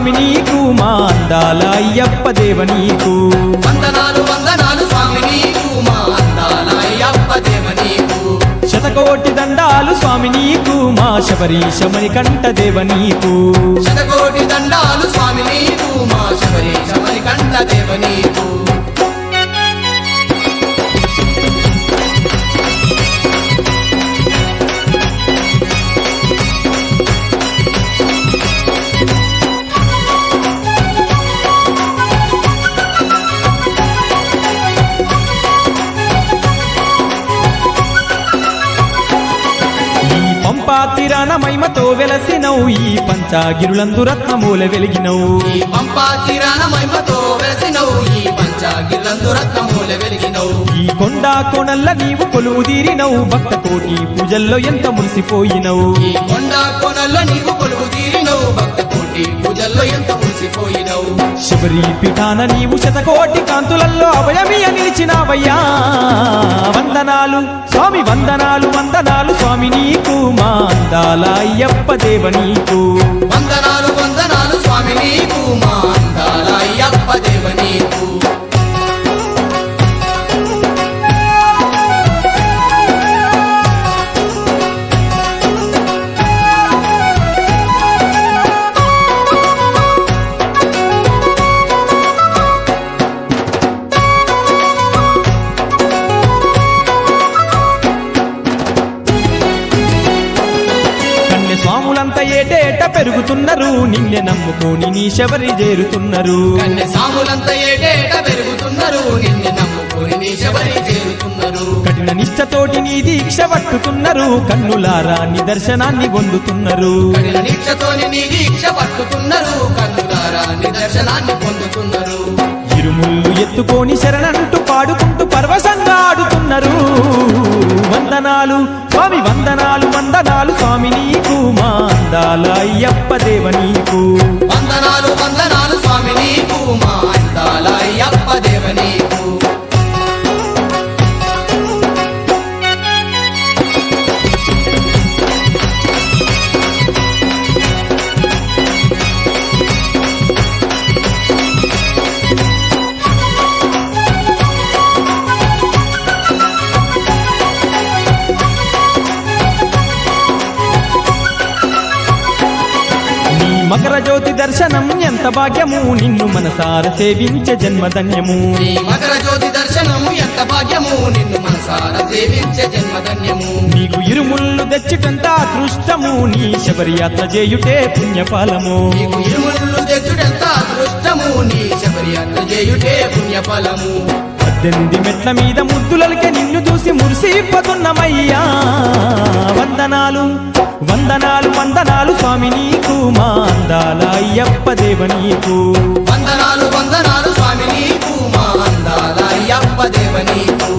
స్వామి నీకు మా అందాల అయ్యప్ప దేవ నీకు వందనాలు వందనాలు స్వామి నీకు మా అందాల అయ్యప్ప దేవ నీకు శతకోటి దండాలు స్వామి నీకు మా శబరీశ మణికంఠ దేవ నీకు శతకోటి దండాలు స్వామి నీకు మా శబరీశ మణికంఠ దేవ నీకు పంపాతిరాన మహిమతో వెలసినవు ఈ పంచాగిరులందు రత్నమూల వెలిగినవు ఈ పంపా తీరాన మహిమతో వెలసినవు ఈ పంచాగిరులందు రత్నమూల వెలిగినవు ఈ కొండ కోణల్ల నీవు కొలువు తీరినవు భక్త కోటి పూజల్లో ఎంత మురిసిపోయినవు ఈ కొండ కోనల్లో నీవు కొలువు తీరినవు భక్త కోటి పూజల్లో ఎంత మురిసిపోయినవు శబరి పీఠాన నీవు శతకోటి కాంతులల్లో అభయమియ నిలిచినావయ్యా వందనాలు స్వామి వందనాలు వందనాలు స్వామి నీకు మా అందాల అయ్యప్ప దేవ నీకు వందనాలు వందనాలు స్వామి నీకు మా అందాల అయ్యప్ప దేవ నీకు స్వాములంతా ఏటేట పెరుగుతున్నారు నిన్నే నమ్ముకొని నీ శబరి చేరుతున్నారు కన్య సాములంతా ఏటేట పెరుగుతున్నారు నిన్ను నమ్ముకొని నీ శబరి చేరుతున్నారు కఠిన నిష్ఠతోటి నీ దీక్ష పట్టుతున్నారు కన్నులారా నీ దర్శనాన్ని పొందుతున్నారు కఠిన దీక్షతోని నీ దీక్ష పట్టుతున్నారు కన్నులారా నిదర్శనాన్ని పొందుతున్నారు ఇరుముళ్ళు ఎత్తుకొని శరణంటూ పాడుకుంటూ పరవశంగా ఆడుతున్నారు వందనాలు స్వామి వందనాలు వందనాలు స్వామి నీకు మా అందాల అయ్యప్ప దేవ నీకు వందనాలు వందనాలు స్వామి నీకు మా అందాల అయ్యప్ప దేవ నీకు మకర జ్యోతి దర్శనం ఎంత భాగ్యము నిన్ను మనసార సేవించే జన్మధన్యము నీ మకర జ్యోతి దర్శనము ఎంత భాగ్యము నిన్ను మనసార సేవించే జన్మధన్యము నీకు ఇరుముళ్ళు తెచ్చుటంత అదృష్టము నీ శబరి యాత్ర చేయుటే పుణ్యఫలము నీకు ఇరుముళ్ళు తెచ్చుటెంత అదృష్టము నీ శబరి యాత్ర చేయుటే పుణ్యఫలము 18 మెట్ల మీద ముద్దులకే నిన్ను చూసి మురిసిపోతున్నమయ్యా వందనాలు వందనాలు వందనాలు స్వామి నీకు మా అందాల అయ్యప్ప దేవ నీకు వందనాలు వందనాలు స్వామి నీకు మా అందాల అయ్యప్ప దేవ నీకు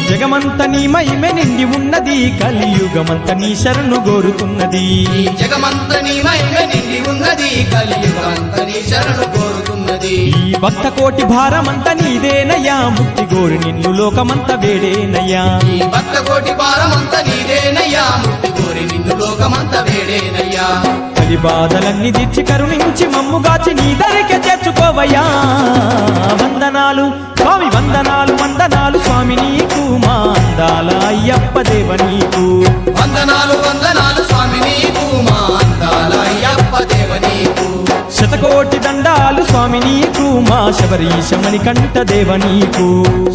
జగమంత నీ మహిమే నిండి ఉన్నది కలియుగమంత నీ శరణు కోరుతున్నది ఈ జగమంత నీ మహిమ నిండి ఉన్నది కలియుగమంత నీ శరణు కోరుతున్నది ఈ భక్త కోటి భారమంత నీదేనయ్యా ముక్తి గోరు నిన్ను లోకమంత వేడేనయ్యా ఈ భక్త కోటి భారమంత నీదేనయ్యా ముక్తి కోరి నిన్ను లోకమంత వేడేనయ్యా కలి బాధలన్నీ తీర్చి కరుణించి మమ్ముగాచి నీ దరికే చేర్చుకోవయ్యా వందనాలు స్వామి వందనాలు వందనాలు స్వామి నీకు మా అందాల అయ్యప్ప దేవ నీకు వందనాలు వందనాలు స్వామి నీకు మా అందాల అయ్యప్ప దేవ నీకు శతకోటి దండాలు స్వామి నీకు మా శబరీశ మణికంఠ దేవ నీకు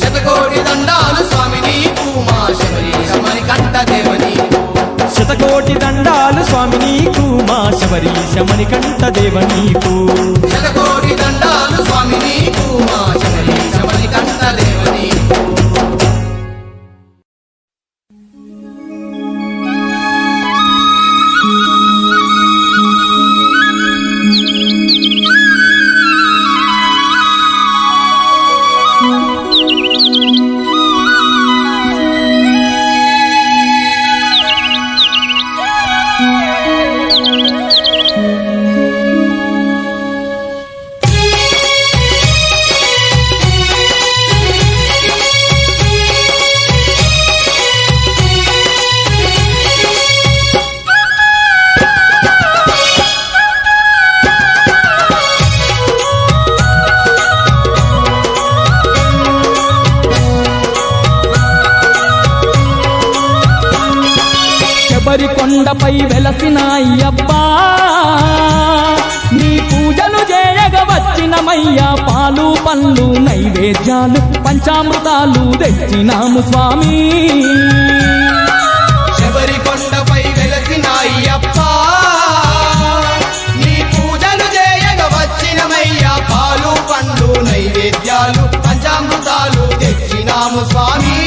శతకోటి దండాలు స్వామి నీకు మా శబరీశ మణికంఠ దేవ నీకు శతకోటి దండాలు స్వామి నీకు మా శబరీశ మణికంఠ దేవ నీకు శతకోటి దండాలు స్వామి నీకు మా శబరీశ మణికంఠ దేవ నీకు అయ్యప్పా నీ పూజలు చేయగ వచ్చినమయ్యా పాలు పండ్లు నైవేద్యాలు పంచామృతాలు తెచ్చినాము స్వామి శబరి కొండపై వెలసిన అయ్యప్ప నీ పూజలు చేయగ వచ్చినమయ్యా పాలు పండ్లు నైవేద్యాలు పంచామృతాలు తెచ్చినాము స్వామి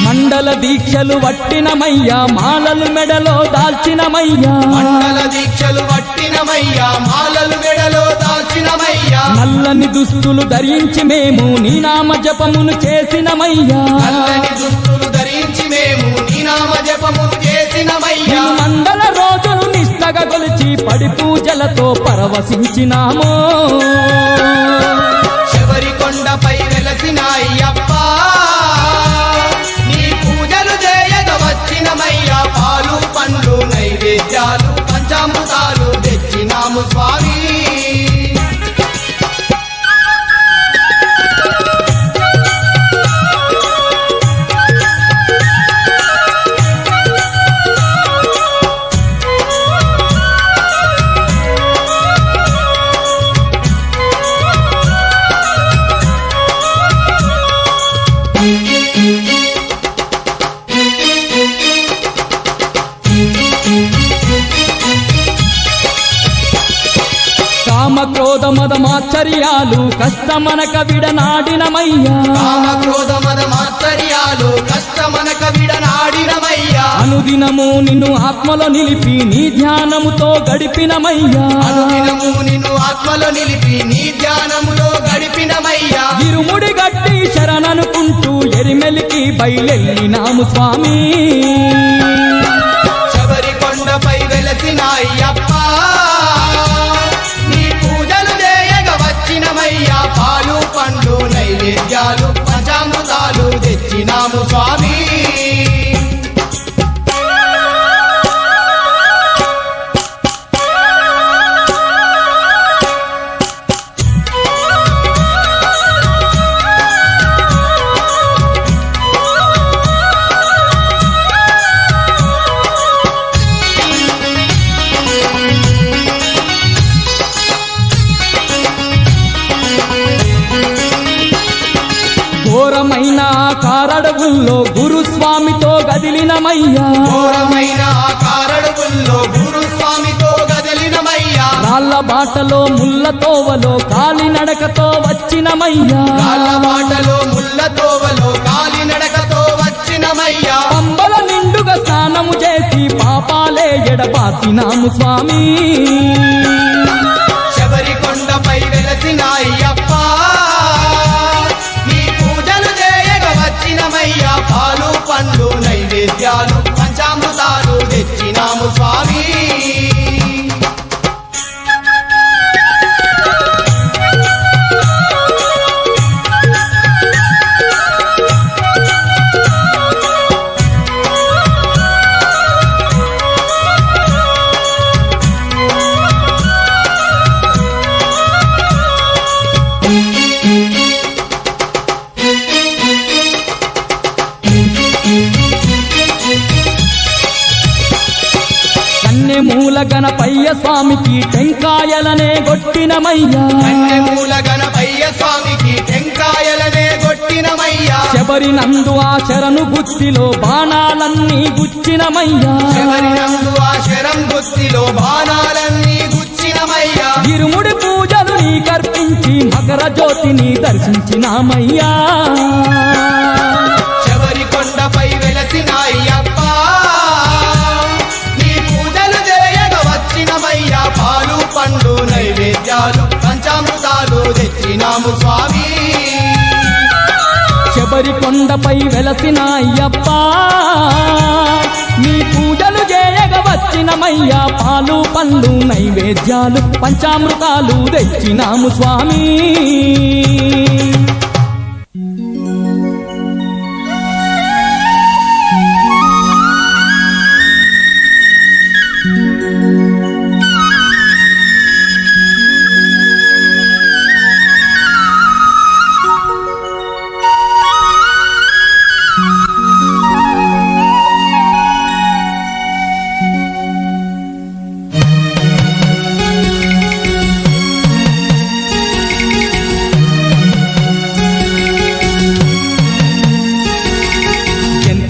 మండల దీక్షలు వట్టినమయ్యా మాలలు మెడలో దాల్చినమయ్యా మండల దీక్షలు పట్టినమయ్యా మాలలు మెడలో దాల్చినమయ్యా నల్లని దుస్తులు ధరించి మేము నీ నామ జపమును చేసినమయ్యా నల్లని దుస్తులు ధరించి మేము నీ నామ జపమును చేసినమయ్యా నిన్ను మండల రోజులు నిష్టగా కొలిచి పడి పూజలతో పరవశించినాము శబరి కొండపై వెలసిన అయ్యప్ప నీ పూజలు చేయగ వచ్చినమయ్యా పాలు పండ్లు నైవేద్యాలు పంచామృతాలు తెచ్చినాము స్వామి కామ క్రోధ మద మాచర్యాలు కష్టమనక విడనాడినమయ్యా కామ క్రోధ మద మాత్సర్యాలు కష్టమనక విడనాడినమయ్యా అనుదినము నిన్ను ఆత్మలో నిలిపి నీ ధ్యానముతో గడిపినమయ్యా అనుదినము నిన్ను ఆత్మలో నిలిపి నీ ధ్యానములో గడిపినమయ్యా ఇరుముడి గట్టి శరణనుకుంటూ ఎరిమెలికి బయలెళ్ళినాము స్వామి శబరి కొండపై వెలసిన అయ్యప్ప నీ పూజలు చేయగ వచ్చినమయ్యా పాలు పండ్లు నైవేద్యాలు పంచామృతాలు తెచ్చినాము స్వామి ఘోరమైన కారడవుల్లో గురుస్వామితో గదిలినమయ్యా ఘోరమైన కారడుగుల్లో గురుస్వామితో గదిలినమయ్యా రాళ్ళ బాటలో ముళ్ళ తోవలో కాలినడకతో వచ్చినమయ్యా కాళ్ళ బాటలో ముళ్ళ తోవలో కాలినడకతో వచ్చినమయ్యా పంబల నిండుగా స్నానము చేసి పాపాలే ఎడబాసినాము స్వామి శబరి కొండపై వెలసిన అయ్యప్ప నీ పూజలు చేయగ వచ్చినమయ్యా పాలు పండ్లు నైవేద్యాలు పంచామృతాలు తెచ్చినాము స్వామి మూల గణపయ్య స్వామికి టెంకాయలనే గొట్టినమయ్యా మూల గణపయ్య స్వామికి టెంకాయలనే కొట్టినమయ్యా శబరి నందు ఆ శరణు గుత్తిలో బాణాలన్నీ గుచ్చినమయ్యా శబరి నందు ఆ శరం గుత్తిలో బాణాలన్నీ గుచ్చినమయ్యా ఇరుముడి పూజలు నీ కర్పించి మకర జ్యోతిని దర్శించినామయ్యా శబరి కొండపై వెలసిన అయ్యప్ప నీ పూజలు చేయగ వచ్చినమయ్యా పాలు పండ్లు నైవేద్యాలు పంచామృతాలు తెచ్చినాము స్వామి శబరి కొండపై వెలసిన అయ్యప్ప నీ పూజలు చేయగ వచ్చి వచ్చినమయ్యా పాలు పండ్లు నైవేద్యాలు పంచామృతాలు తెచ్చినాము స్వామి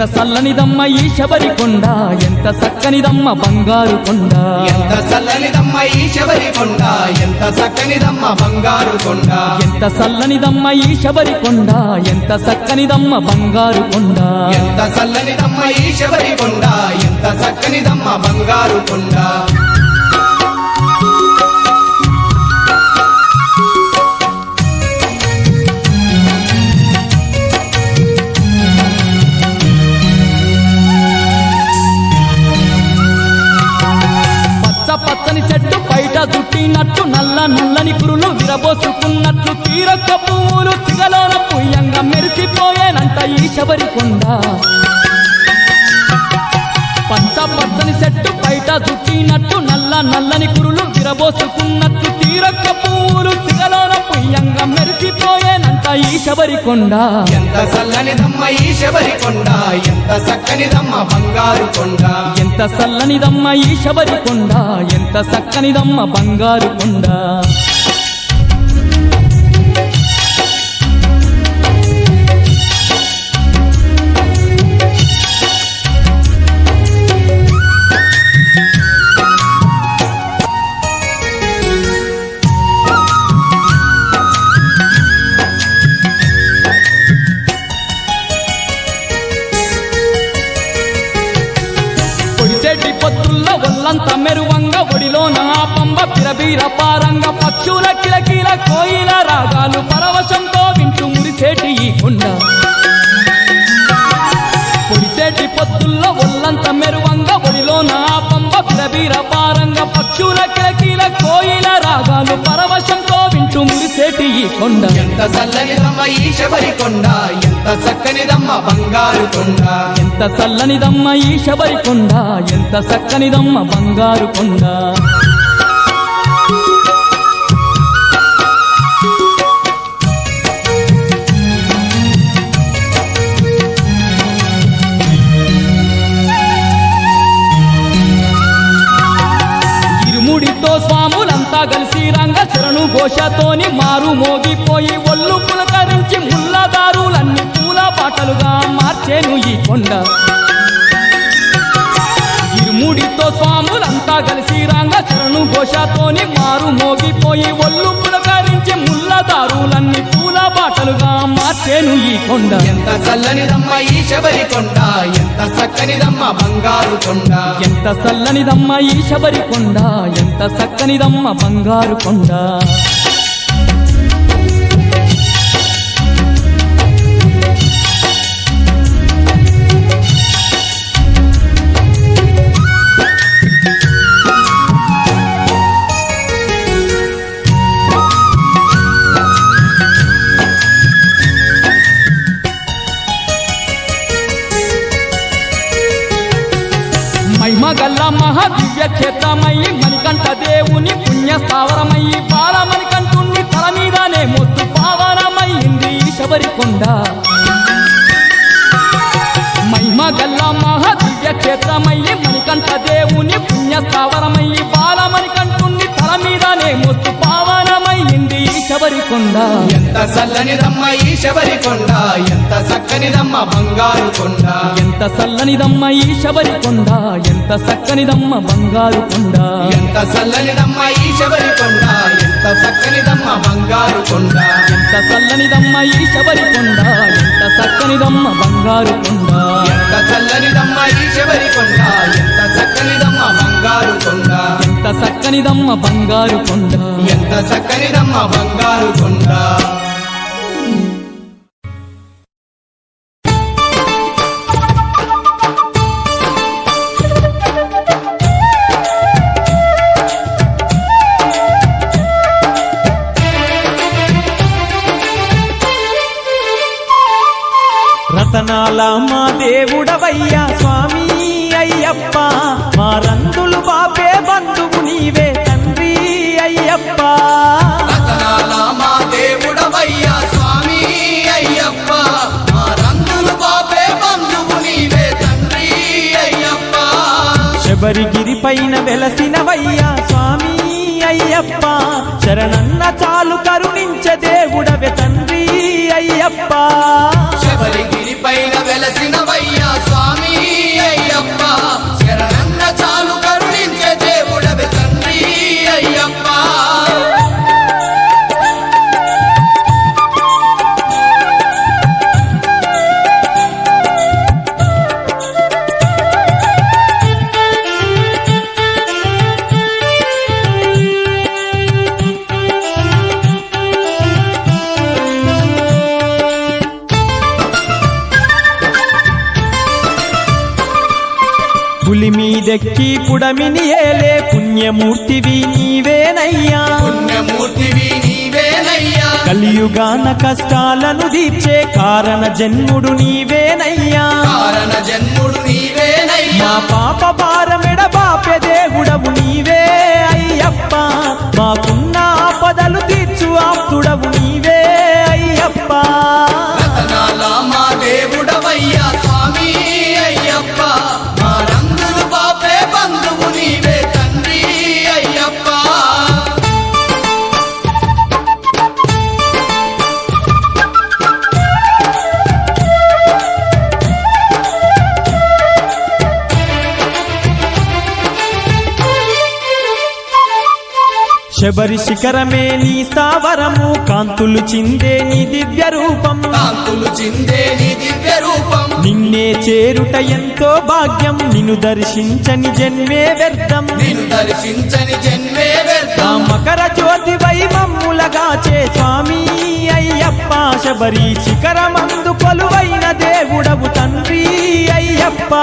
ఎంత చల్లనిదమ్మ ఈ శబరికొండ ఎంత చక్కనిదమ్మ బంగారు కొండ ఎంత చల్లనిదమ్మ ఈ శబరికొండ ఎంత చక్కనిదమ్మ బంగారు కొండ ఎంత చల్లనిదమ్మ ఈ శబరికొండ ఎంత చక్కనిదమ్మ బంగారు కొండ ఎంత చల్లనిదమ్మ ఈ శబరికొండ ఎంత చక్కనిదమ్మ బంగారు కొండ పచ్చని చెట్టు బయట దుట్టినట్టు నల్ల నల్లని కురులు విరబోసుకున్నట్లు తీరొక్క పువ్వులు సిగలోన పుయ్యంగా మెరిసిపోయేనంట ఈ శబరికొండ పచ్చని చెట్టు బయట దుట్టినట్టు నల్ల నల్లని కురులు విరబోసుకున్నట్లు తీరొక్క పువ్వులు సిగలోన పుయ్యంగా మెరిసిపోయేనంట ఈ శబరికొండ ఎంత చల్లనిదమ్మ ఈ శబరికొండ ఎంత చక్కనిదమ్మ బంగారు కొండ ఎంత చల్లనిదమ్మ ఈ శబరికొండ ఎంత చక్కనిదమ్మ బంగారు కొండ పొద్దుల్లో ఒళ్ళంత మెరువంగ ఒడిలో నా పంబ పిరబీర పారంగ పక్షుల కిలకిల కోయిల రాగాలు పరవశంతో వింటూ మురిసేటి ఈ కొండ పొడిసేటి పొద్దుల్లో ఒళ్ళంత మెరువంగ ఒడిలో నా పంబ పిరబీర పారంగ పక్షుల కిలకిల కోయిల రాగాలు పరవశంతో వింటూ మురిసేటి ఈ కొండ ఎంత చల్లనిదమ్మ ఈ శబరికొండ ఎంత చక్కనిదమ్మ బంగారు కొండ ఎంత చల్లనిదమ్మ ఈ శబరికొండ ఎంత చక్కనిదమ్మ బంగారు కొండ ఇరుముడితో స్వాములంతా కలిసి రంగ శరణు ఘోషతోని మారు మోగిపోయి ఒళ్ళు పులకరించి ముల్లదారులన్నీ పూల పాటలుగా మార్చేను ఈ కొండ ఇరుముడితో స్వాములంతా కలిసి రంగ శరణు ఘోషతోని మారు మోగిపోయి ఒళ్ళు పులకరించి ముల్లదారులన్నీ పూల పాటలుగా మార్చేను ఈ కొండ ఎంత చల్లనిదమ్మ ఈ శబరికొండ ఎంత చక్కనిదమ్మ బంగారు కొండ ఎంత చల్లనిదమ్మ ఈ శబరికొండ ఎంత చక్కనిదమ్మ బంగారు కొండ మహిమగల్ల మహాదివ్య క్షేత్రమయ్యి మణికంఠ దేవుని పుణ్య స్థావరమయ్యి బాలమణికంఠుణ్ణి తల మీదనే మొత్తు పావనమయ్యింది ఈ శబరికొండ మహిమగల్ల మహాదివ్య క్షేత్రమయ్యి మణికంఠ దేవుని పుణ్య స్థావరమయ్యి బాలమణికంఠుణ్ణి తల మీదనే మొత్తు పావనమయ్యింది ఈ శబరికొండ ఎంత చల్లనిదమ్మ ఈ శబరికొండ ఎంత చక్కనిదమ్మ బంగారు కొండ ఎంత చల్లనిదమ్మ ఈ శబరికొండ ఎంత చక్కనిదమ్మ బంగారు కొండ ఎంత చల్లనిదమ్మ ఈ శబరికొండ ఎంత చక్కనిదమ్మ బంగారు కొండ ఎంత చల్లనిదమ్మ ఈ శబరికొండ ఎంత చక్కనిదమ్మ బంగారు కొండ ఎంత చల్లనిదమ్మ ఈ శబరికొండ ఎంత చక్కనిదమ్మ బంగారు కొండ ఎంత చక్కనిదమ్మ బంగారు కొండ ఎంత చక్కనిదమ్మ బంగారు కొండ రతనాల మా దేవుడవయ్యా స్వామి అయ్యప్ప మా రందులు బాపే బంధువు నీవే తండ్రి అయ్యప్ప రతనాల మా దేవుడవయ్యా స్వామి అయ్యప్ప మా రంగులు బాపే బంధువు నీవే తండ్రి అయ్యప్ప శబరిగిరి పైన వెలసినవయ్యా స్వామి అయ్యప్ప శరణన్న చాలు కరుణించే దేవుడవే తండ్రి అయ్యప్ప శబరిగిరి పైన వెలసినవయ్యా స్వామి అయ్యప్ప శరణన్న చాలు కరుణించే దేవుడవే తండ్రి అయ్యప్ప పులి మీదెక్కి పుడమిని ఏలే పుణ్యమూర్తివి నీవేనయ్యా పుణ్యమూర్తివి నీవేనయ్యా కలియుగాన కష్టాలను తీర్చే కారణ జన్ముడు నీవేనయ్యా కారణ జన్ముడు నీవేనయ్యా మా పాప భారమెడ బాపె దేవుడవు నీవే అయ్యప్ప మాకున్న ఆపదలు తీర్చు ఆప్తుడవు నీవే అయ్యప్ప రతనాల మా దేవుడవయ్యా స్వామి అయ్యప్ప మా రంగులు బాపే బంధువు నీవే తండ్రి అయ్యప్ప శబరి శిఖరమే నీ స్థావరము కాంతులు చిందే నీ దివ్య రూపం కాంతులు చిందే నీ దివ్య రూపం నిన్నే చేరుట ఎంతో భాగ్యం నిన్ను దర్శించని జన్మే వ్యర్థం నిన్ను దర్శించని జన్మే ఆ వ్యర్థం మకర జ్యోతి వైమమ్ములగాచే స్వామి అయ్యప్ప శబరి శిఖరమందు కొలువైన దేవుడవు తండ్రి అయ్యప్ప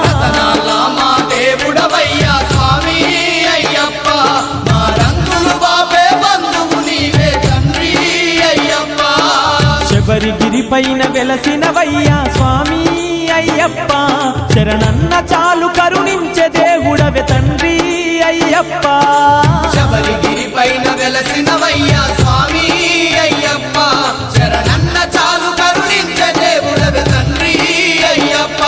రతనాల మా దేవుడవయ్యా స్వామి అయ్యప్ప మా రంగులు బాపే బంధువు నీవే తండ్రి అయ్యప్ప శబరిగిరి పైన వెలసినవయ్యా స్వామి అయ్యప్ప శరణన్న చాలు కరుణించే దేవుడవే తండ్రి అయ్యప్ప శబరిగిరి పైన వెలసినవయ్యా స్వామి అయ్యప్ప శరణన్న చాలు కరుణించే దేవుడవే తండ్రి అయ్యప్ప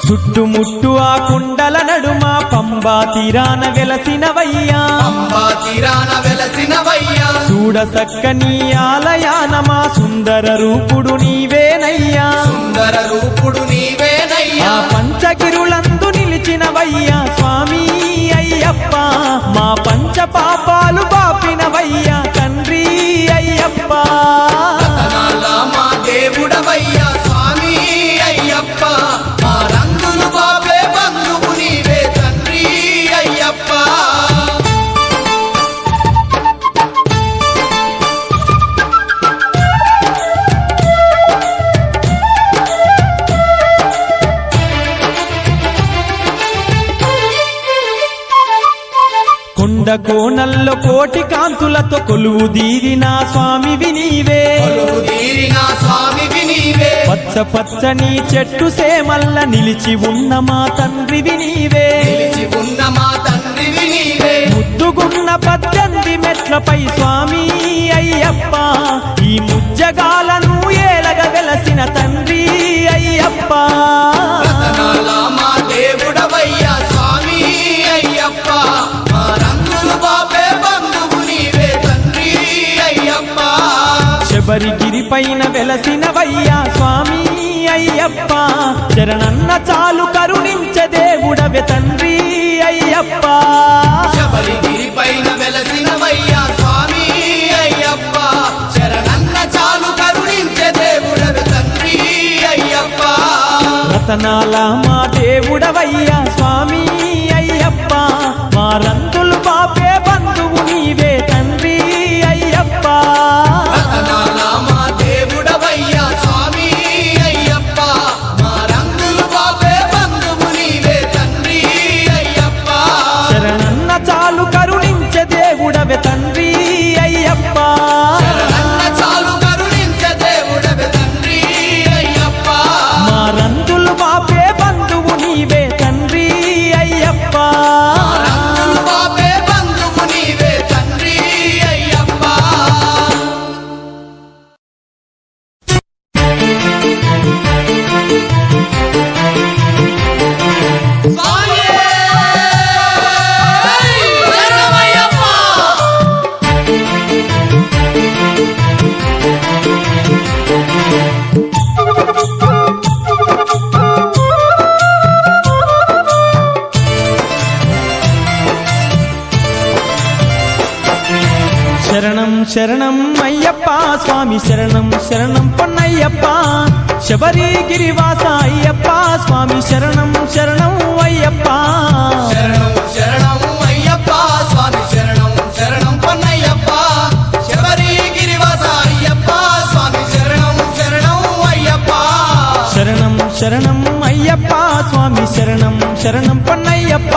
చుట్టుముట్టు ఆ కుండల నడుమ పంబా తీరాన వెలసినవయ్యా అంబా తీరాన వెలసినవయ్యా చూడ సక్కని ఆలయాన మా సుందర రూపుడు నీవేనయ్యా సుందర రూపుడు ఆ నీవేనయ్యా పంచగిరులందు నిలిచినవయ్యా స్వామి అయ్యప్ప మా పంచ పాపాలు బాపినవయ్యా తండ్రి అయ్యప్ప రతనాల మా దేవుడవయ్యా స్వామి అయ్యప్ప మా రంగులు బాపే బంధువు నీవే తండ్రి అయ్యప్ప కొండ కోనల్లో కోటి కాంతులతో కొలువు దీరిన స్వామివి నీవే కొలువు తీరిన స్వామివి నీవే పచ్చ పచ్చని చెట్టు సేమల్ల నిలిచి ఉన్న మా తండ్రివి నీవే నిలిచి ఉన్న మా తండ్రివి నీవే ముద్దుగున్న 18 మెట్లపై స్వామి అయ్యప్ప ఈ ముజ్జగాలను ఏలగ వెలసిన తండ్రి అయ్యప్ప రతనాల మా దేవుడవయ్యా స్వామి అయ్యప్ప మా రంగులు బాపే బంధువు నీవే తండ్రి అయ్యప్ప శబరిగిరి పైన వెలసినవయ్యా స్వామి అయ్యప్ప శరణన్న చాలు కరుణించే దేవుడవే తండ్రి అయ్యప్ప శబరిగిరి పైన వెలసినవయ్యా స్వామి అయ్యప్ప శరణన్న చాలు కరుణించే దేవుడవే తండ్రి అయ్యప్ప రతనాల మా దేవుడవయ్యా స్వామి అయ్యప్ప శరణం అయ్యప్ప స్వామి శరణం శరణం పొన్నయ్యప్ప శబరిగిరివాస అయ్యప్ప స్వామి శరణం శరణం అయ్యప్ప శరణం శరణం అయ్యప్ప స్వామి శరణం శరణం పొన్నయ్యప్ప శబరిగిరివాస అయ్యప్ప స్వామి శరణం శరణం అయ్యప్ప శరణం శరణం అయ్యప్ప స్వామి శరణం శరణం పొన్నయ్యప్ప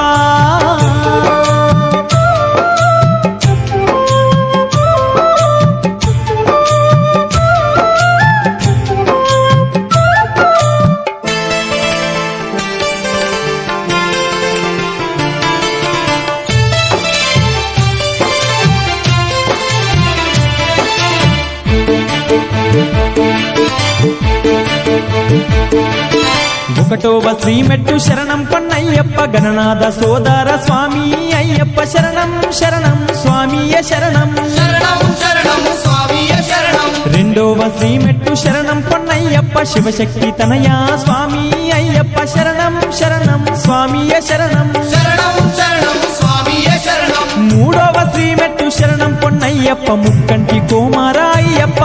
ఒకటోవ శ్రీమెట్టు శరణం పొన్నయ్యప్ప గణనాథ సోదర స్వామి అయ్యప్ప శరణం శరణం స్వామియ శరణం శరణం శరణం స్వామియ శరణం రెండోవ శ్రీమెట్టు శరణం పొన్నయ్యప్ప శివశక్తి తనయా స్వామి అయ్యప్ప శరణం శరణం స్వామియ శరణం శరణం శరణం స్వామియ శరణం మూడవ శ్రీమెట్టు శరణం పొన్నయ్యప్ప ముక్కంటి కోమార అయ్యప్ప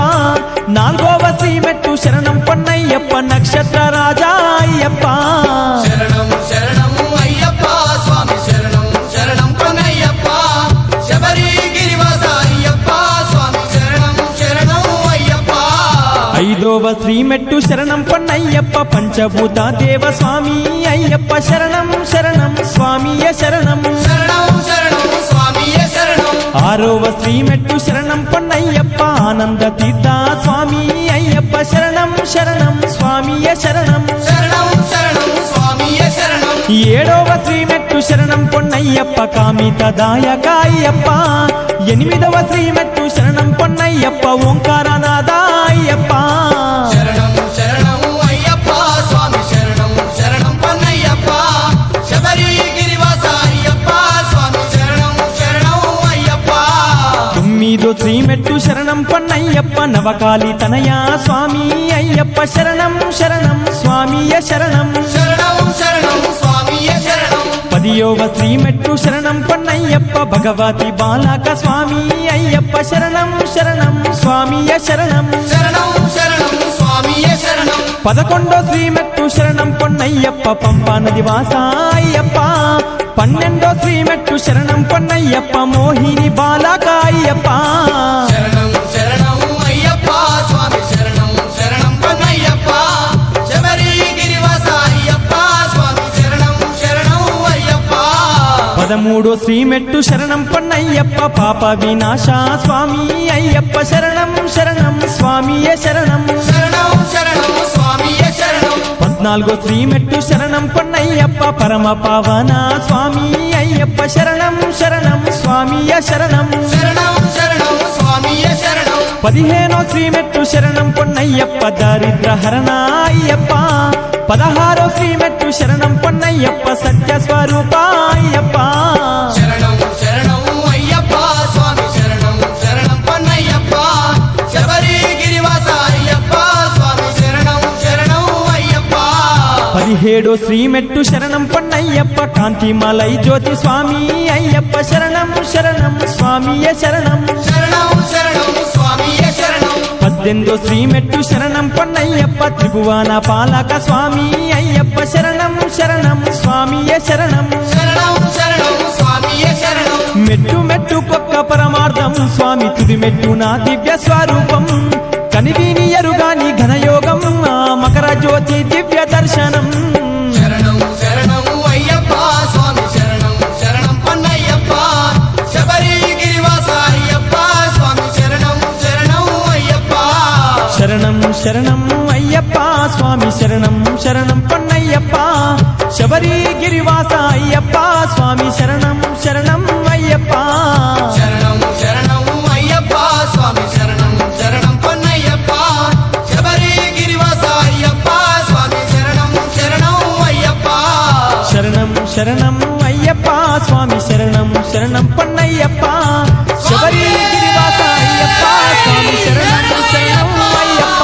నాలుగవ శ్రీమెట్టు శరణం పొన్నయ్యప్ప నక్షత్ర రాజా అయ్యప్ప శరణం శరణం అయ్యప్ప స్వామి శరణం శరణం పొన్నయ్యప్ప శబరిగిరివాస అయ్యప్ప స్వామి శరణం శరణం అయ్యప్ప ఐదవ శ్రీమెట్టు శరణం పొన్నయ్యప్ప పంచభూత దేవ స్వామి అయ్యప్ప శరణం శరణం స్వామియ శరణం శరణం శరణం స్వామియ శరణం ఆరవ శ్రీమెట్టు శరణం పొన్నయ్యప్ప ఆనంద తీర్థ స్వామి అయ్యప్ప శరణం శరణం స్వామియ శరణం శరణం శరణం స్వామియ శరణం ఏడవ శ్రీమెట్టు శరణం పొన్నయ్యప్ప కామితదాయక అయ్యప్ప ఎనిమిదవ శ్రీమెట్టు శరణం పొన్నయ్యప్ప ఓంకారనాథ అయ్యప్ప శరణం శరణం అయ్యప్ప స్వామి శరణం శరణం పొన్నయ్యప్ప శబరిగిరివాస అయ్యప్ప స్వామి శరణం శరణం అయ్యప్ప తొమ్మిదో శ్రీమెట్టు శరణం పొన్నయ్యప్ప నవకాళి తనయా స్వామి అయ్యప్ప శరణం శరణం స్వామియ శరణం శరణం శరణం స్వామియ శరణం పదియోవ శ్రీమెట్టు శరణం పొన్నయ్యప్ప భగవతి బాలక స్వామి అయ్యప్ప శరణం శరణం స్వామియ శరణం శరణం శరణం స్వామియ శరణం పదకొండో శ్రీమెట్టు శరణం పొన్నయ్యప్ప పంపా నది వాస అయ్యప్ప పన్నెండో శ్రీమెట్టు శరణం పొన్నయ్యప్ప మోహిని బాలక అయ్యప్ప శరణం శరణం అయ్యప్ప స్వామి శరణం శరణం పొన్నయ్యప్ప శబరిగిరివాస అయ్యప్ప స్వామి శరణం శరణం అయ్యప్ప పదమూడో శ్రీమెట్టు శరణం పొన్నయ్యప్ప పాప వినాశ స్వామి అయ్యప్ప శరణం శరణం స్వామియ శరణం శరణం శరణం స్వామియ శరణం పద్నాలుగో శ్రీమెట్టు శరణం పొన్నయ్యప్ప పరమ పావన స్వామి అయ్యప్ప శరణం శరణం స్వామియ శరణం శరణం శరణం స్వామియ శరణం పదిహేనో శ్రీమెట్టు శరణం పొన్నయ్యప్ప దారిద్ర హరణ అయ్యప్ప పదహారో శ్రీమెట్టు శరణం పొన్నయ్యప్ప సత్య స్వరూప అయ్యప్ప శరణం శరణం అయ్యప్ప స్వామి శరణం శరణం పొన్నయ్యప్ప శబరిగిరివాస అయ్యప్ప స్వామి శరణం శరణం అయ్యప్ప పదిహేడో శ్రీమెట్టు శరణం పొన్నయ్యప్ప కాంతిమలై జ్యోతి స్వామి అయ్యప్ప శరణం శరణం స్వామియ శరణం శరణం శరణం స్వామియ శరణం పద్దెనిమిదో శ్రీమెట్టు శరణం పొన్నయ్యప్ప త్రిభువన పాలక స్వామి అయ్యప్ప శరణం శరణం స్వామియ శరణం శరణం శరణం స్వామియ శరణం మెట్టు మెట్టు కొక్క పరమార్థం స్వామి తుది మెట్టు నా దివ్య స్వరూపం కనివిని ఎరుగాని ఘనయోగం ఆ మకర జ్యోతి దివ్య దర్శనం శరణం శరణం అయ్యప్ప స్వామి శరణం శరణం పొన్నయ్యప్ప శబరిగిరివాస అయ్యప్ప స్వామి శరణం శరణం అయ్యప్ప శరణం శరణం అయ్యప్ప స్వామి శరణం శరణం పొన్నయ్యప్ప శబరిగిరివాస అయ్యప్ప స్వామి శరణం శరణం అయ్యప్ప శరణం శరణం అయ్యప్ప స్వామి శరణం శరణం పొన్నయ్యప్ప శబరిగిరివాస అయ్యప్ప స్వామి శరణం శరణం అయ్యప్ప శరణం శరణం అయ్యప్ప స్వామి శరణం శరణం పొన్నయ్యప్ప శబరిగిరివాస అయ్యప్ప స్వామి శరణం శరణం అయ్యప్ప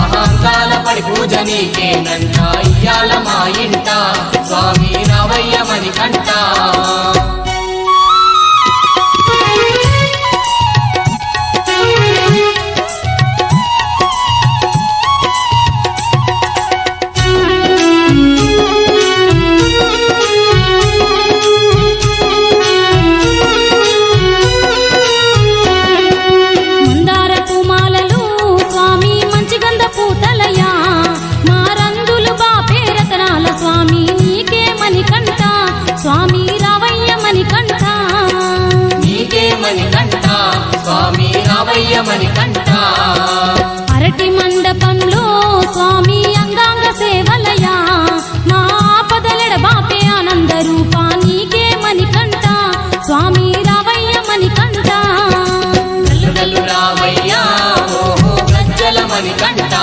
అహంకాల పడి పూజ నీకేనంట ఇయ్యాల మా ఇంట స్వామి రావయ్య మణికంఠ మణికంఠ అరటి మండపంలో స్వామి అంగాంగ సేవలయా మా ఆపదలెడ బాపే ఆనంద రూపా నీకే మణికంఠ స్వామి రావయ్య మణికంఠ గల్లు రావయ్యా ఓహో గజ్జల మణికంఠ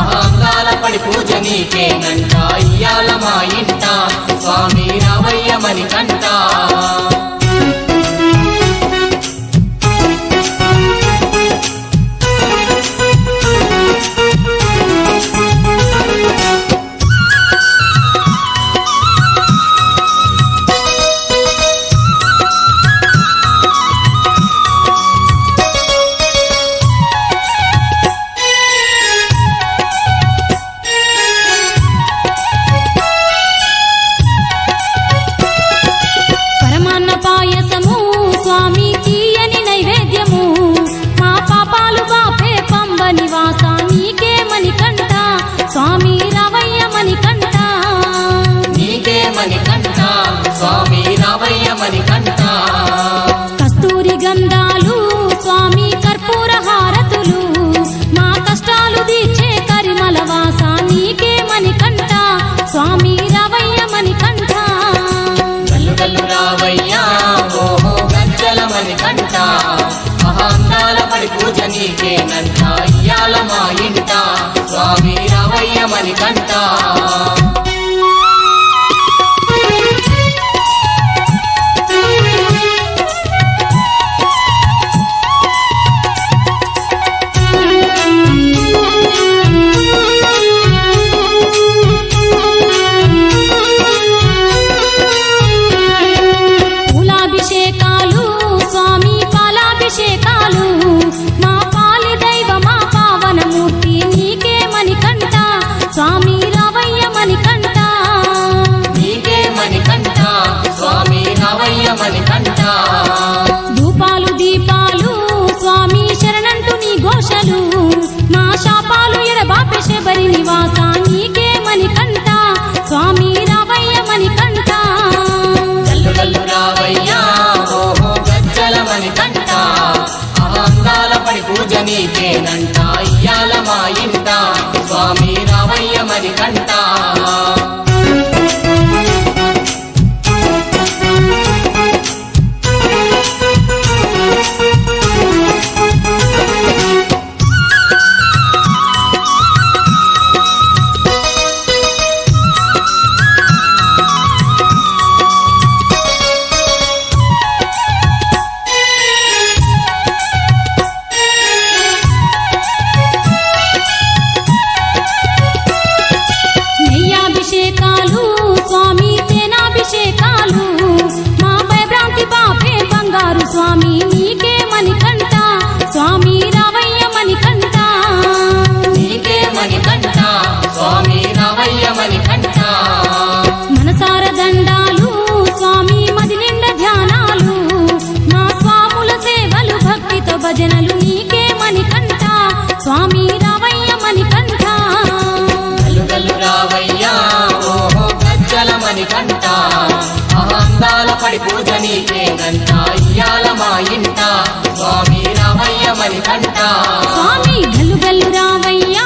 అహంకాల పడి పూజ నీకేనంట ఇయ్యాల మా ఇంట స్వామి రావయ్య మణికంఠ స్వామి రావయ్య మణికంఠ నీకే మణికంఠ స్వామి రావయ్య మణికంఠ కస్తూరి గంధాలు స్వామి కర్పూర హారతులు మా కష్టాలు తీర్చే కరిమల వాస నీకే మణికంఠ స్వామి రావయ్య మణికంఠ గల్లు రావయ్యా ఓహో గజ్జల మణికంఠ అహంకాల పడి పూజ నీకేనంట ఇయ్యాల మా ఇంట స్వామి రావయ్య మణికంఠ పూలాభిషేకాలు స్వామి పాలాభిషేకాలు మా పాలి దైవ మా పావనమూర్తి నీకే మణికంఠ స్వామి రావయ్య మణికంఠ నీకే మణికంఠ స్వామి రావయ్య మణికంఠ ధూపాలు దీపాలు స్వామి శరణంటూ నీ ఘోషలు మా శాపాలు ఎడబాపే శబరి నివాస నీకే మణికంఠ స్వామి రావయ్య మణికంఠ గల్లు రావయ్యా ఓహో గజ్జల మణికంఠ అహంకాల పడి పూజ నీకేనంట ఇయ్యాల మా ఇంట స్వామి రావయ్య మణికంఠ నెయ్యాభిషేకాలు స్వామి తేనాభిషేకాలు మా భయభ్రాంతి బాపే బంగారు స్వామి నీకే మణికంఠ స్వామి రావయ్య మణికంఠ నీకే మణికంఠ స్వామి రావయ్య మణికంఠ మనసార దండాలు స్వామి మది నిండా ధ్యానాలు మా స్వాముల సేవలు భక్తితో భజనలు నీకే మణికంఠ స్వామి రావయ్య మణికంఠ గల్లు రావయ్యా ఓహో గజ్జల మణికంఠ అహంకాల పడి పూజ నీకేనంట ఇయ్యాల మా ఇంట స్వామి రావయ్య మణికంఠ స్వామి గల్లు గల్లు రావయ్యా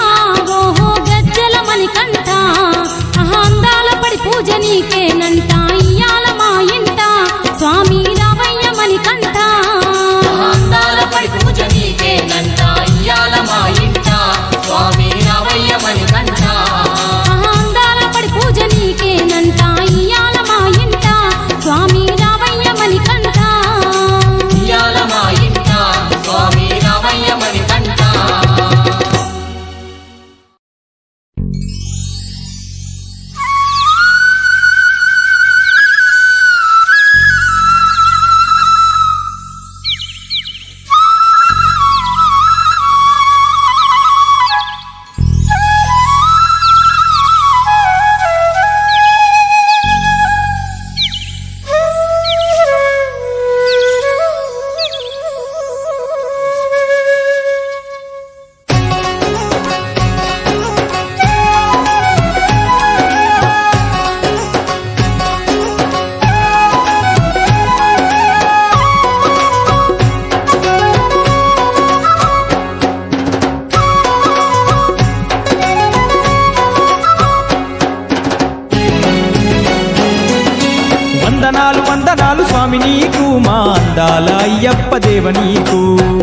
ఓహో గజ్జల మణికంఠ అహందాల పడి పూజ నీకేనంట ఇయ్యాల మా ఇంట స్వామి రావయ్య మణికంఠ అహంకాల పడి పూజ నీకేనంట ఇయ్యాల మా ఇంట స్వామి రావయ్య మణికంఠ అహందాల పడి పూజ నీకేనంట ఇయ్యాల మా ఇంట స్వామి రావయ్య మణికంఠ ఇయ్యాల మా ఇంట స్వామి రావయ్య మణికంఠ వందనాలు వందనాలు స్వామి నీకు మా అందాల అయ్యప్ప దేవ నీకు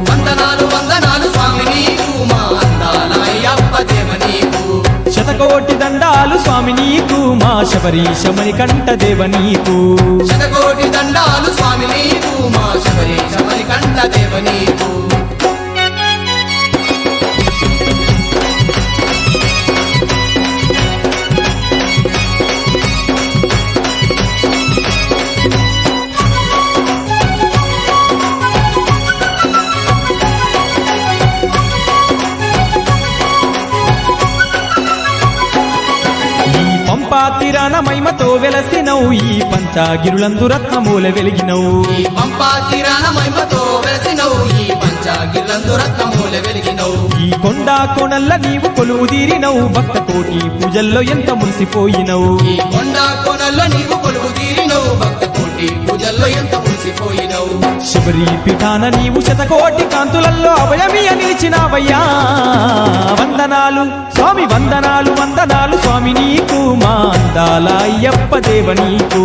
వందనాలు వందనాలు స్వామి నీకు మా అందాల అయ్యప్ప దేవ నీకు శతకోటి దండాలు స్వామి నీకు మా శబరీశ మణికంఠ దేవ నీకు శతకోటి దండాలు స్వామి నీకు మా శబరీశ మణికంఠ దేవ నీకు పంపాతిరాన మహిమతో వెలసినవు ఈ పంచాగిరులందు రత్నమూల వెలిగినవు ఈ పంపా తీరాన మహిమతో వెలసినవు ఈ పంచాగిరులందు రత్నమూల వెలిగినవు ఈ కొండా కోణల్ల నీవు కొలువు తీరినవు భక్త కోటి పూజల్లో ఎంత మురిసిపోయినవు ఈ కొండ కోనల్లో నీవు కొలువు తీరినవు భక్త కోటి పూజల్లో ఎంత మురిసిపోయినవు శబరి పీఠాన నీవు శతకోటి కాంతులల్లో అభయమియ నిలిచినావయ్యా వందనాలు స్వామి వందనాలు వందనాలు స్వామి నీకు మా అందాల అయ్యప్ప దేవ నీకు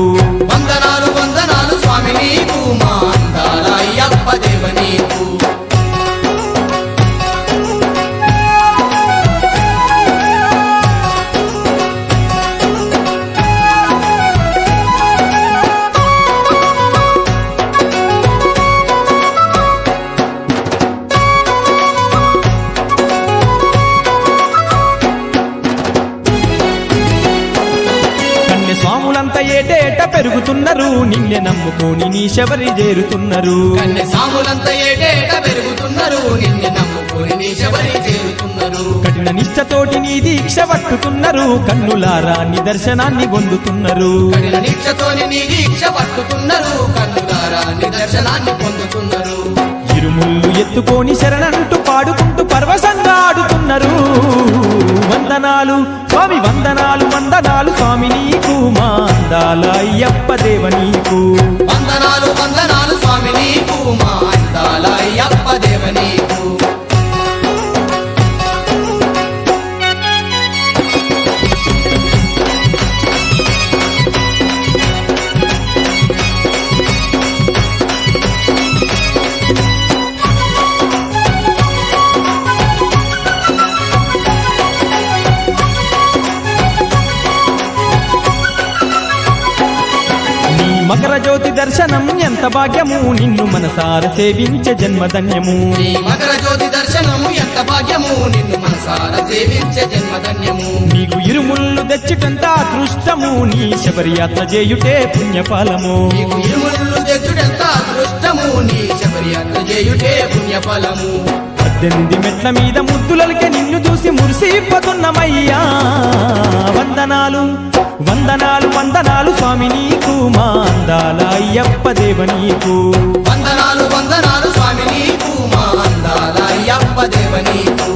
వందనాలు వందనాలు స్వామి నీకు మా అందాల అయ్యప్ప దేవ నీకు స్వాములంతా ఏటేట పెరుగుతున్నారు నిన్నే నమ్ముకొని నీ శబరి చేరుతున్నారు కన్య సాములంతా ఏటేట పెరుగుతున్నారు నిన్ను నమ్ముకొని నీ శబరి చేరుతున్నారు కఠిన నిష్ఠతోటి నీ దీక్ష పట్టుతున్నారు కన్నులారా నీ దర్శనాన్ని పొందుతున్నారు కఠిన దీక్షతోని నీ దీక్ష పట్టుతున్నారు కన్నులారా నీ దర్శనాన్ని పొందుతున్నారు ఇరుముళ్ళు ఎత్తుకొని శరణంటూ పాడుకుంటూ పరవశంగా ఆడుతున్నారు వందనాలు స్వామి వందనాలు వందనాలు స్వామి నీకు మా అందాల అయ్యప్ప దేవ నీకు వందనాలు వందనాలు స్వామి నీకు మా అందాల అయ్యప్ప దేవ నీకు మకర జ్యోతి దర్శనం ఎంత భాగ్యము నిన్ను మనసార సేవించే జన్మధన్యము నీ మకర జ్యోతి దర్శనము ఎంత భాగ్యము నిన్ను మనసార సేవించే జన్మధన్యము నీకు ఇరుముళ్ళు తెచ్చుటంత అదృష్టము నీ శబరి యాత్ర చేయుటే పుణ్యఫలము నీకు ఇరుముళ్ళు తెచ్చుటెంత అదృష్టము నీ శబరి యాత్ర చేయుటే పుణ్యఫలము 18 మెట్ల మీద ముద్దులకే నిన్ను చూసి మురిసిపోతున్నమయ్యా వందనాలు వందనాలు వందనాలు స్వామి నీకు మా అందాల అయ్యప్ప దేవ నీకు వందనాలు వందనాలు స్వామి నీకు మా అందాల అయ్యప్ప దేవ నీకు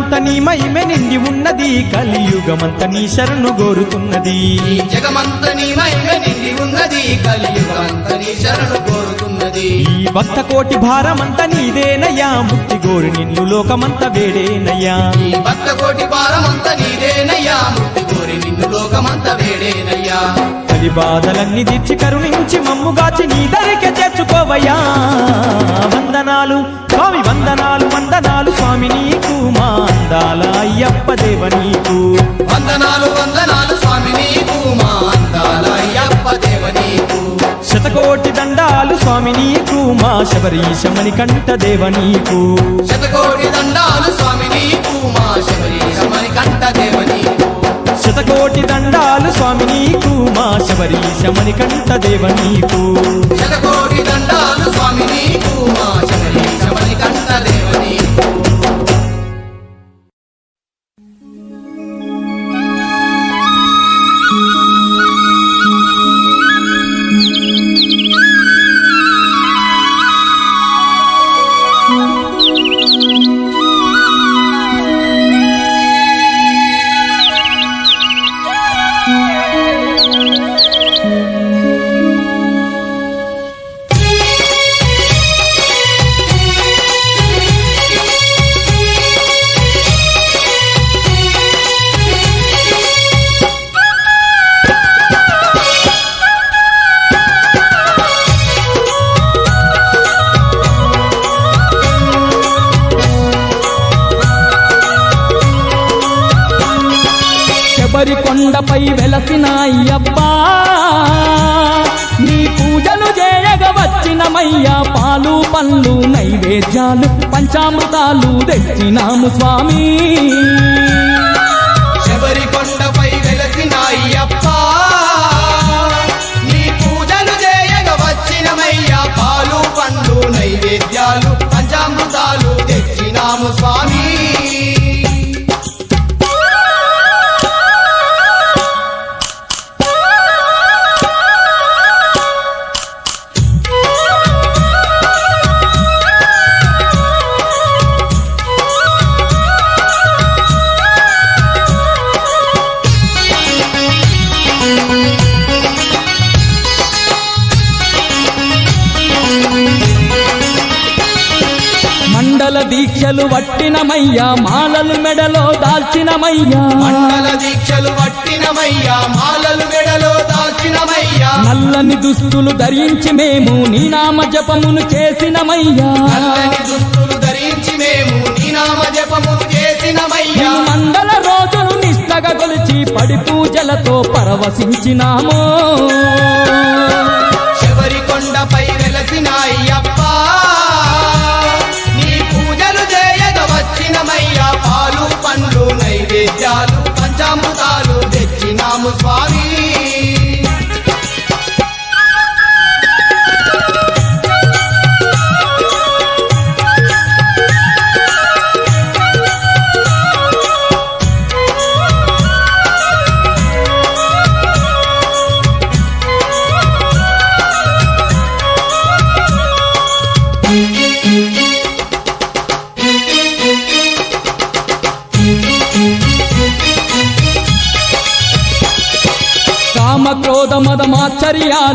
జగమంత నీ మహిమ నిండి ఉన్నది కలియుగమంత నీ శరణు కోరుతున్నది ఈ జగమంత నీ మహిమ నిండి ఉన్నది కలియుగమంత నీ శరణు కోరుతున్నది ఈ భక్త కోటి భారమంత నీదేనయ్యా ముక్తి గోరు నిన్ను లోకమంత వేడేనయ్యా ఈ భక్త కోటి భారమంత నీదేనయ్యా ముక్తి కోరి నిన్ను లోకమంత వేడేనయ్యా కలి బాధలన్నీ తీర్చి కరుణించి మమ్ముగాచి నీ దరికే చేర్చుకోవయ్యా వందనాలు స్వామి వందనాలు వందనాలు స్వామి నీకు మా అందాల అయ్యప్ప దేవ నీకు వందనాలు వందనాలు స్వామి నీకు మా అందాల అయ్యప్ప దేవ నీకు శతకోటి దండాలు స్వామి నీకు మా శబరీశ మణికంఠ దేవ నీకు శతకోటి దండాలు స్వామి నీకు మా శబరీశ మణికంఠ దేవ నీకు శతకోటి దండాలు స్వామి నీకు మా శబరీశ మణికంఠ దేవ నీకు శతకోటి దండాలు స్వామి నీకు మా శబరీశ మణికంఠ దేవ నీకు కొండపై వెలసిన అయ్యప్పా నీ పూజలు చేయగ వచ్చినమయ్యా పాలు పండ్లు నైవేద్యాలు పంచామృతాలు తెచ్చినాము స్వామి శబరి కొండపై వెలసిన అయ్యప్ప నీ పూజలు చేయగ వచ్చినమయ్యా పాలు పండ్లు నైవేద్యాలు పంచామృతాలు తెచ్చినాము స్వామి మండల దీక్షలు వట్టినమయ్యా మాలలు మెడలో దాల్చినమయ్యా మండల దీక్షలు వట్టినమయ్యా మాలలు మెడలో దాల్చినమయ్యా నల్లని దుస్తులు ధరించి మేము నీ నామ జపమును చేసినమయ్యా నల్లని దుస్తులు ధరించి మేము నీ నామ జపమును చేసినమయ్యా మండల రోజులు నిష్టగా కొలిచి పడి పూజలతో పరవశించినాము శబరి కొండపై వెలసిన అయ్యప్ప నీ పూజలు చేయగ వచ్చినమయ్యా పాలు పండ్లు నైవేద్యాలు పంచామృతాలు తెచ్చినాము స్వామి కామ క్రోధ మద మాచర్యాలు